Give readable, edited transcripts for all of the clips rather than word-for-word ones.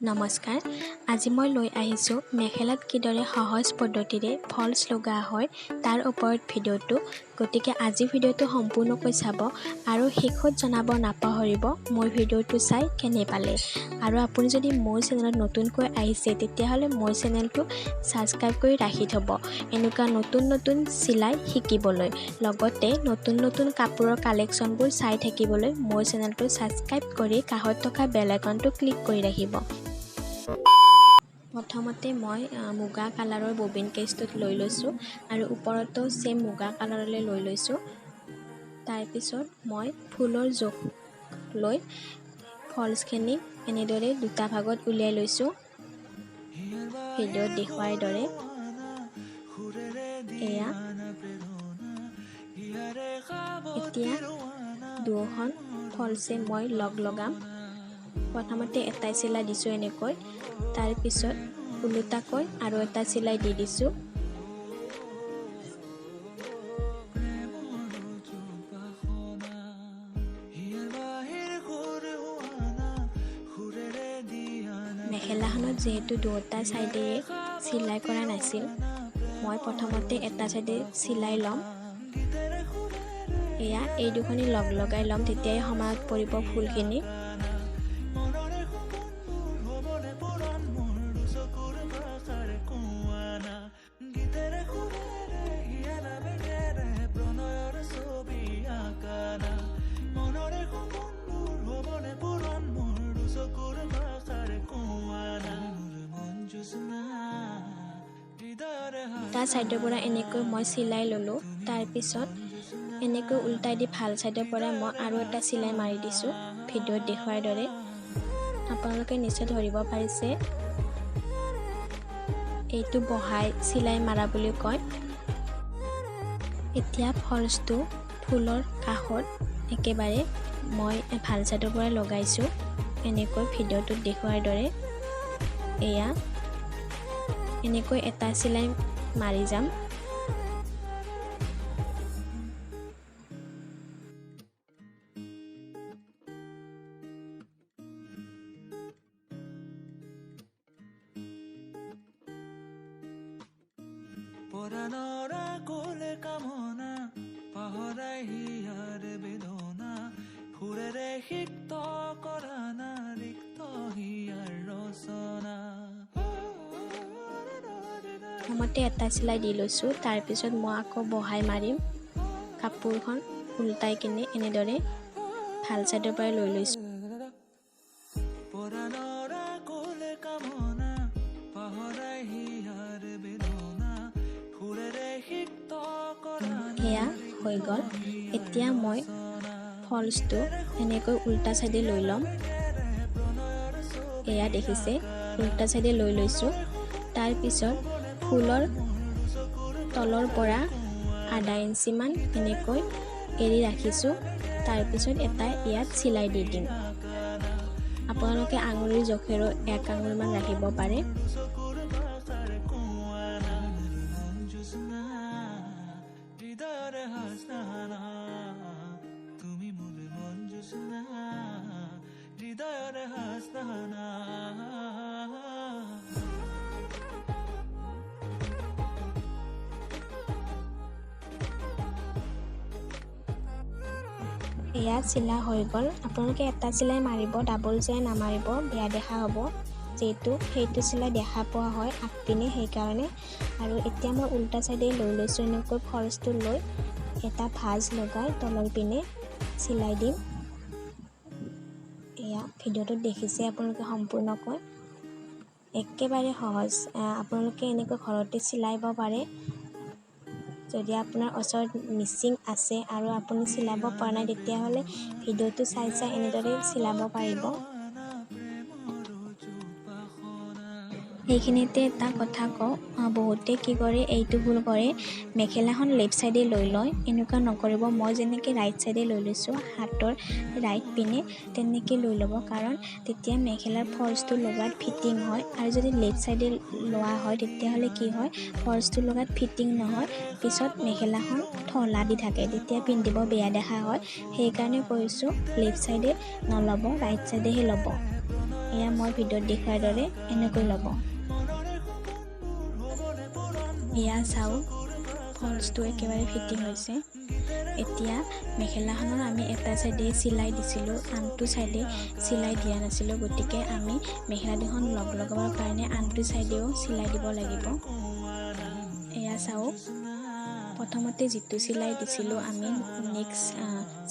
নমস্কাৰ, আজি মই লৈ আহিছোঁ মেখেলাত কিদৰে সহজ পদ্ধতিৰে ফলছ লগা হয় তাৰ ওপৰত ভিডিঅ'টো। গতিকে আজি ভিডিঅ'টো সম্পূৰ্ণকৈ চাব আৰু শেষত জনাব নাপাহৰিব মোৰ ভিডিঅ'টো চাই কেনে পালে। আৰু আপুনি যদি মোৰ চেনেলত নতুনকৈ আহিছে তেতিয়াহ'লে মোৰ চেনেলটো ছাবস্ক্ৰাইব কৰি ৰাখি থ'ব এনেকুৱা নতুন চিলাই শিকিবলৈ। লগতে নতুন কাপোৰৰ কালেকশ্যনবোৰ চাই থাকিবলৈ মোৰ চেনেলটো ছাবস্ক্ৰাইব কৰি কাষত থকা বেল আইকনটো ক্লিক কৰি ৰাখিব। প্ৰথমতে মই মুগা কালাৰৰ ববিন কেছটোত লৈ লৈছোঁ আৰু ওপৰতো সেম মুগা কালাৰলৈ লৈ লৈছোঁ। তাৰপিছত মই ফুলৰ জোখ লৈ ফলছখিনি এনেদৰে দুটা ভাগত উলিয়াই লৈছোঁ ভিডিঅ'ত দেখুৱাৰ দৰে। এয়া এতিয়া দুখন ফলছে মই লগাম। প্ৰথমতে এটা চিলাই দিছোঁ এনেকৈ, তাৰপিছত ওলোটাকৈ আৰু এটা চিলাই দি দিছোঁ। মেখেলাখনত যিহেতু দুটা ছাইডেৰে চিলাই কৰা নাছিল, মই প্ৰথমতে এটা ছাইডে চিলাই ল'ম। এয়া এই দুখনি লগাই ল'ম, তেতিয়াই সমানত পৰিব ফুলখিনি। তাৰ ছাইডৰ পৰা এনেকৈ মই চিলাই ল'লোঁ। তাৰপিছত এনেকৈ উল্টাই দি ভাল ছাইডৰ পৰা মই আৰু এটা চিলাই মাৰি দিছোঁ ভিডিঅ'ত দেখুৱাৰ দৰে। আপোনালোকে নিশ্চয় ধৰিব পাৰিছে, এইটো বহাই চিলাই মাৰা বুলি কয়। এতিয়া ফলছটো ফুলৰ কাষত একেবাৰে মই ভাল ছাইডৰ পৰা লগাইছোঁ এনেকৈ ভিডিঅ'টোত দেখুৱাৰ দৰে। এয়া এনেকৈ এটা চিলাই মাৰি যাম। পৰানৰা কোলে কামনা পাহৰাই হিয়াৰ বেদনা ফুৰেৰে সিক্ত কৰা না ৰিক্ত হিয়াৰ ৰচনা। প্ৰথমতে এটা চিলাই দি লৈছোঁ, তাৰপিছত মই আকৌ বহাই মাৰিম। কাপোৰখন উল্টাই কিনে এনেদৰে ভাল ছাইডৰ পৰা লৈ লৈছোঁ। পৰানৰা কোলে কামনা পাহৰাই হিয়াৰ বেদনা ফুৰেৰে সিক্ত কৰা। এয়া হৈ গ'ল। এতিয়া মই ফলছটো এনেকৈ উল্টা ছাইডে লৈ ল'ম। এয়া দেখিছে, উল্টা ছাইডে লৈ লৈছোঁ। তাৰপিছত ফুলৰ তলৰ পৰা আধা ইঞ্চিমান এনেকৈ এৰি ৰাখিছোঁ। তাৰপিছত এটা ইয়াত চিলাই দি দিম। আপোনালোকে আঙুলিৰ জোখেৰে 1 আঙুলমান ৰাখিব পাৰে। তুমি মোৰ মন জোছনা হৃদয়ৰ হাসনা। এয়া চিলাই হৈ গ'ল। আপোনালোকে এটা চিলাই মাৰিব, ডাবল চিলাই নামাৰিব, বেয়া দেখা হ'ব। যিহেতু সেইটো চিলাই দেখা পোৱা হয় আগপিনে, সেইকাৰণে। আৰু এতিয়া মই উল্টা ছাইডে লৈ লৈছোঁ এনেকৈ ফলছটো লৈ এটা ভাঁজ লগাই তলৰ পিনে চিলাই দিম। এয়া ভিডিঅ'টোত দেখিছে আপোনালোকে সম্পূৰ্ণকৈ, একেবাৰে সহজ। আপোনালোকে এনেকৈ ঘৰতে চিলাব পাৰে। যদি আপোনাৰ ওচৰত মিচিং আছে আৰু আপুনি চিলাব পৰা নাই তেতিয়াহ'লে ভিডিঅ'টো চাই এনেদৰে চিলাব পাৰিব। এইখিনিতে এটা কথা কওঁ, বহুতে কি কৰে, এইটো ভুল কৰে, মেখেলাখন লেফ্ট ছাইডে লৈ লয়। এনেকুৱা নকৰিব। মই যেনেকৈ ৰাইট ছাইডে লৈ লৈছোঁ, হাতৰ ৰাইট পিনে তেনেকৈ লৈ ল'ব, কাৰণ তেতিয়া মেখেলাৰ ফলছটো লগাত ফিটিং হয়। আৰু যদি লেফ্ট ছাইডে লোৱা হয় তেতিয়াহ'লে কি হয়, ফলছটো লগাত ফিটিং নহয়, পিছত মেখেলাখন ঠলা দি থাকে, তেতিয়া পিন্ধিব বেয়া দেখা হয়। সেইকাৰণে কৈছোঁ লেফ্ট ছাইডে নল'ব, ৰাইট ছাইডেহে ল'ব। এয়া মই ভিডিঅ'ত দেখুৱাৰ দৰে এনেকৈ ল'ব। এয়া চাওক ফলছটো একেবাৰে ফিটিং হৈছে। এতিয়া মেখেলাখনৰ আমি এটা চাইডে চিলাই দিছিলোঁ, আনটো চাইডে চিলাই দিয়া নাছিলোঁ, গতিকে আমি মেখেলা দুখন লগাবৰ কাৰণে আনটো চাইডেও চিলাই দিব লাগিব। এয়া চাওক প্ৰথমতে যিটো চিলাই দিছিলোঁ আমি নেক্সট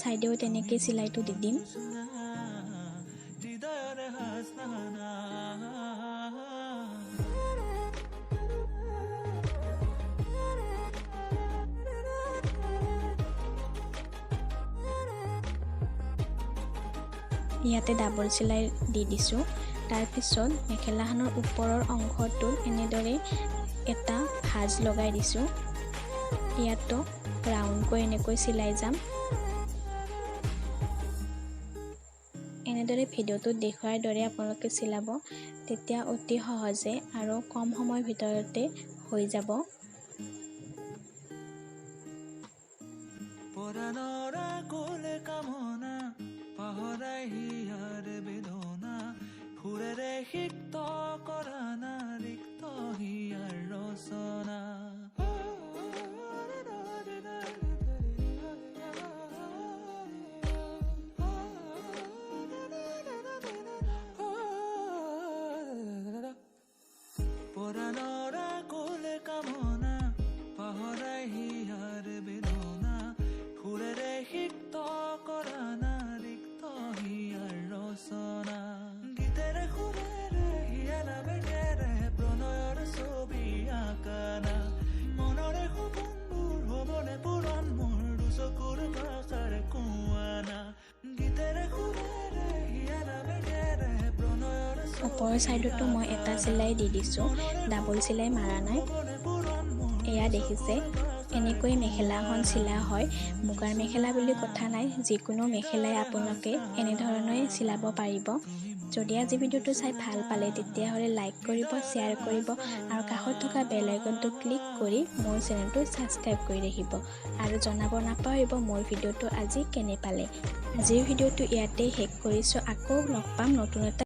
চাইডেও তেনেকৈ চিলাইটো দি দিম। হৃদয়ৰে হাসনা ইয়াতে ডাবল চিলাই দি দিছোঁ। তাৰপিছত মেখেলাখনৰ ওপৰৰ অংশটোত এনেদৰে এটা ভাঁজ লগাই দিছোঁ। ইয়াতো ৰাউণ্ডকৈ এনেকৈ চিলাই যাম। এনেদৰে ভিডিঅ'টোত দেখুৱাৰ দৰে আপোনালোকে চিলাব, তেতিয়া অতি সহজে আৰু কম সময়ৰ ভিতৰতে হৈ যাব। পৰাণৰ কোলে কামনা পাহৰাই হিয়াৰ বেদনা সুৰেৰে সিক্ত কৰা না ৰিক্ত হিয়াৰ ৰচনা পৰাণৰ কোলে কামনা পাহৰাই হিয়াৰ বেদনা সুৰেৰে সিক্ত কৰা না ৰিক্ত হিয়াৰ ৰচনা গীতেৰে সুৰেৰে হিয়া নামেৰে প্ৰণয়ৰ ছবি আঁকানা মনৰে সপোনবোৰ হ'বনে পূৰণ মোৰ দুচকুৰ ভাষাৰ কোৱানা গীতেৰে সুৰেৰে হিয়া নামেৰে প্ৰণয়ৰ ওপৰৰ চাইডতো মই এটা চিলাই দি দিছোঁ, ডাবল চিলাই মাৰা নাই। এয়া দেখিছে এনেকৈ মেখেলাখন চিলা হয়। মুগাৰ মেখেলা বুলি কথা নাই, যিকোনো মেখেলাই আপোনালোকে এনেধৰণে চিলাব পাৰিব। যদি আজি ভিডিঅ'টো চাই ভাল পালে তেতিয়াহ'লে লাইক কৰিব, শ্বেয়াৰ কৰিব আৰু কাষত থকা বেল আইকনটো ক্লিক কৰি মোৰ চেনেলটো ছাবস্ক্ৰাইব কৰি ৰাখিব আৰু জনাব নাপাহৰিব মোৰ ভিডিঅ'টো আজি কেনে পালে। আজিৰ ভিডিঅ'টো ইয়াতে শেষ কৰিছোঁ। আকৌ লগ পাম নতুন এটা